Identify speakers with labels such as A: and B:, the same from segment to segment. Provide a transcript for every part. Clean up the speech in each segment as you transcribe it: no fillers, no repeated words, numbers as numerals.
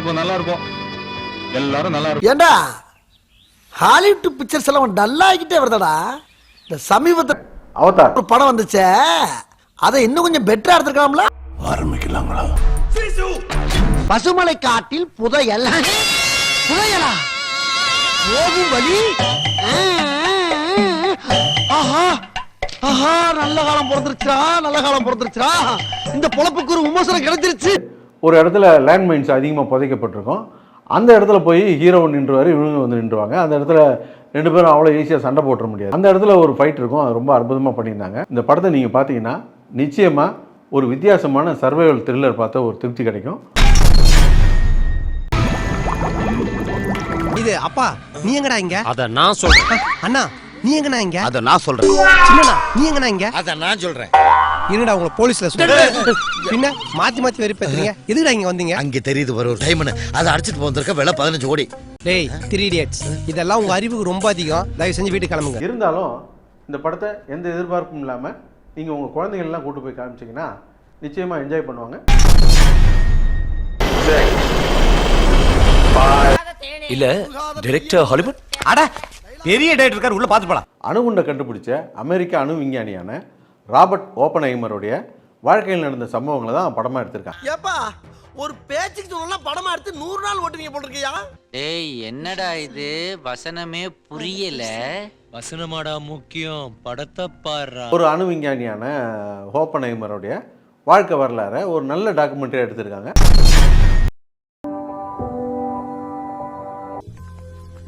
A: இருக்கும் நல்லா இருக்கும், எல்லாரும் நல்லா இருக்கும்.
B: ஏண்டா ஹாலிவுட் பிக்சர்ஸ் எல்லாம் டல்லா ஆகிட்டே வருதடா. இந்த சமீபத்தில்
C: அவதார்
B: ஒரு படம் வந்துச்சே, அதை இன்னும் கொஞ்சம் பெட்டரா எடுத்துக்கலாம்ல.
C: ஆரம்பிக்கலாங்களா?
B: பசுமலை காட்டில் புதையல். புதையலா? போகும் வழி. ஆஹா ஆஹா, நல்ல காலம் பிறந்துருச்சா, நல்ல காலம் பிறந்துருச்சா. இந்த பொழப்புக்கு ஒரு விமர்சனம் கிடைச்சிருச்சு.
C: ஒரு இடத்துல லேண்ட் மைன்ஸ் அதிகமாக புதைக்கப்பட்டிருக்கும். அந்த இடத்துல போய் ஹீரோ நின்றுவார், இவங்க வந்து நின்றுவாங்க. அந்த இடத்துல ரெண்டு பேரும் அவ்வளோ ஈஸியாக சண்டை போட்டுற முடியாது. அந்த இடத்துல ஒரு ஃபைட் இருக்கும், அது ரொம்ப அற்புதமாக பண்ணியிருந்தாங்க. இந்த படத்தை நீங்கள் பார்த்தீங்கன்னா நிச்சயமாக ஒரு வித்தியாசமான சர்வைவல் த்ரில்லர் பார்த்த ஒரு திருப்தி கிடைக்கும்.
D: இது அப்பா நீ எங்கடா இங்க?
E: அத நான் சொல்றேன்.
D: அண்ணா நீ எங்கடா இங்க?
E: அத நான் சொல்றேன்.
D: சின்னண்ணா நீ எங்கடா இங்க?
E: அத நான் சொல்றேன்.
D: என்னடா உங்களை போலீஸ்ல சொல்றேன். பின்ன மாத்தி வெறி பேசுறீங்க. எதுக்குடா இங்க வந்தீங்க?
E: அங்க தெரியுது வர ஒரு டைம்னு அத அடிச்சிட்டு வந்திருக்க விலை 15 கோடி.
D: டேய் 3 இடியட்ஸ், இதெல்லாம் உங்க அறிவுக்கு ரொம்ப அதிகம். தயவு செஞ்சு வீட்டுக்கு கிளம்புங்க.
C: இருந்தாலும் இந்த படத்தை எந்த எதிர்பார்ப்பும் இல்லாமல் நீங்கள் உங்கள் குழந்தைகள்லாம் கூட்டு போய் காமிச்சிங்கன்னா நிச்சயமாக என்ஜாய் பண்ணுவாங்க.
F: இல்ல டைரக்டர் ஹாலிவுட்
E: அட பெரிய டைரக்டர் இருக்கார், உள்ள பாத்து போலாம்.
C: அணுகுண்டை கண்டுபிடிச்ச அமெரிக்க அணு விஞ்ஞானியான ராபர்ட் ஓப்பன்ஹைமருடைய வாழ்க்கையில் நடந்த சம்பவங்களை தான் படமாக எடுத்திருக்காங்க.
B: ஏப்பா ஒரு பேச்சுக்கு சொல்லலாம் படமா எடுத்து 100 நாள் ஓட்டுவீங்க போட்டிருக்கியா?
G: ஏய் என்னடா இது வசனமே புரியல.
F: வசனமாடா முக்கியம், படத்தை பாடுறா.
C: ஒரு அணு விஞ்ஞானியான ஓப்பன்ஹைமருடைய வாழ்க்கை வரலாறை ஒரு நல்ல டாக்குமெண்ட்ரி எடுத்திருக்காங்க.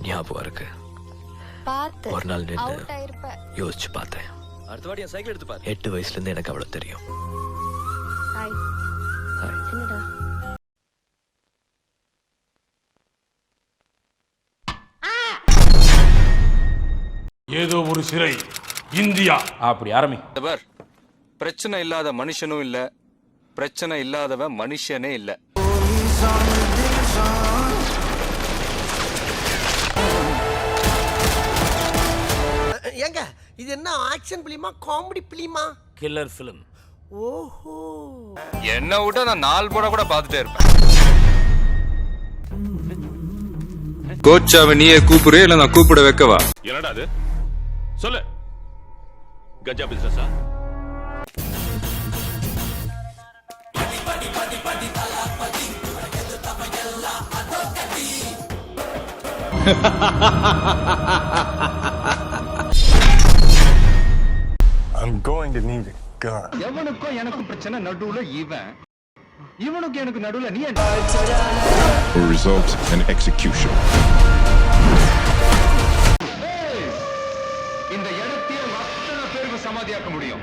F: ஞாபகம் இருக்கு, ஒரு நாள் நின்று யோசிச்சு பார்த்தேன். அடுத்த வாட்டி என் சைக்கிள் எடுத்து பாரு. 8 வயசுல இருந்து எனக்கு அவ்வளவு தெரியும்.
H: ஏதோ ஒரு சிறை இந்தியா
A: அப்படி ஆரம்பி.
I: பிரச்சனை இல்லாத மனுஷனும் இல்ல, பிரச்சனை இல்லாதவன் மனுஷனே இல்ல.
B: ஏங்க இது என்ன ஆக்ஷன் பிலிமா காமெடி பிலிமா?
F: Killer film.
B: ஓஹோ,
I: என்ன விட நான் 4 படம் கூட பார்த்துட்டே இருப்பேன். கோச்சாவை நீயே கூப்பிடு, இல்ல நான் கூப்பிட வைக்கவா?
H: என்னடா அது சொல்லு. கஜா பிசினஸா?
A: I'm going to need a gun. எவனுக்கும் எனக்கு பிரச்சனை நடுவுல இவன், இவனுக்கு எனக்கு நடுவுல நீ.
H: A result and execution.
A: இந்த இடத்தையே அத்தனை பேருக்கு சமாதியாக்க முடியும்.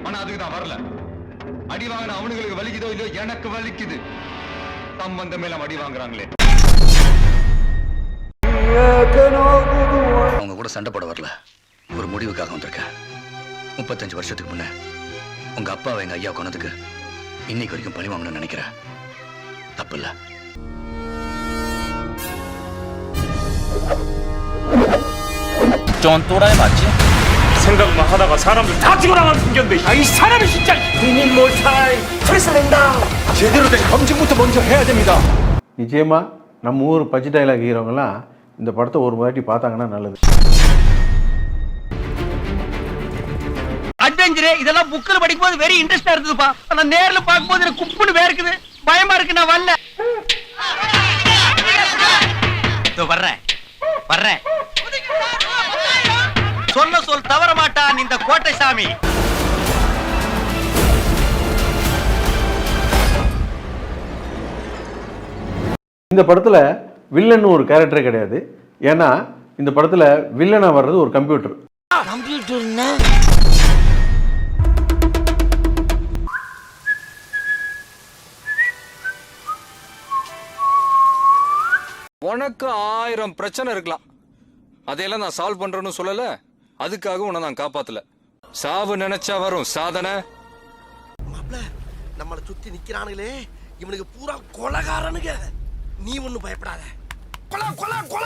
A: ஆனா அதுக்கு தான் வரல. அடி வாங்கின அவனுங்களுக்கு வலிக்குதோ இல்லையோ, எனக்கு வலிக்குது. சம்பந்தமே எல்லாம் அடி வாங்குறாங்களே.
E: அவங்க கூட சண்டை போட வரல, ஒரு முடிவுக்காக வந்திருக்கேன். 35 வருஷத்துக்கு முன்ன உங்க அப்பாவை எங்க ஐயா கொன்னதுக்கு இன்னைக்கு வரைக்கும் பழி வாங்கணும்னு நினைக்கிறேன். தப்பு இல்ல.
F: 쫀또라이 맞지?
H: 생각만 하다가 사람들 다 죽어나가는 풍경인데 이 사람이 진짜 이님 몰타이 스트레스 낸다. 제대로 된 검증부터 먼저 해야 됩니다.
C: நிச்சயமாக நம்ம ஊர் பச்சை டைலாக் ஹீரோங்கெல்லாம் இந்த படத்தை ஒரு வாட்டி பார்த்தாங்கன்னா நல்லது.
G: அட்வென்ச்சர் இதெல்லாம் புக்ல படிக்கும்போது வெரி இன்ட்ரெஸ்டா இருந்ததுப்பா. ஆனா நேர்ல பாக்கும்போது எனக்கு குப்புன்னு வேர்க்குது, பயமா இருக்கு. நான் வரல. இதோ வர்றேன். சொன்ன சொல் தவற மாட்டான் இந்த கோட்டை சாமி.
C: இந்த படத்தில் வில்லன் ஒரு கேரக்டரே கிடையாது. ஏன்னா இந்த படத்தில் வில்லனாக வர்றது ஒரு கம்ப்யூட்டர்.
I: உனக்கு 1000 பிரச்சனை இருக்கலாம், அதையெல்லாம் நான் சால்வ் பண்றேன்னு சொல்லல. அதுக்காக உன்னை நான் காப்பாத்தல. சாவு நினைச்சா வரும் சாதனை.
B: நம்மளை சுத்தி நிக்கிறானுங்களே, இவனுக்கு பூரா கொலகாரனுங்க. நீ ஒண்ணும் பயப்படாத. கொலை கொலை கொலை.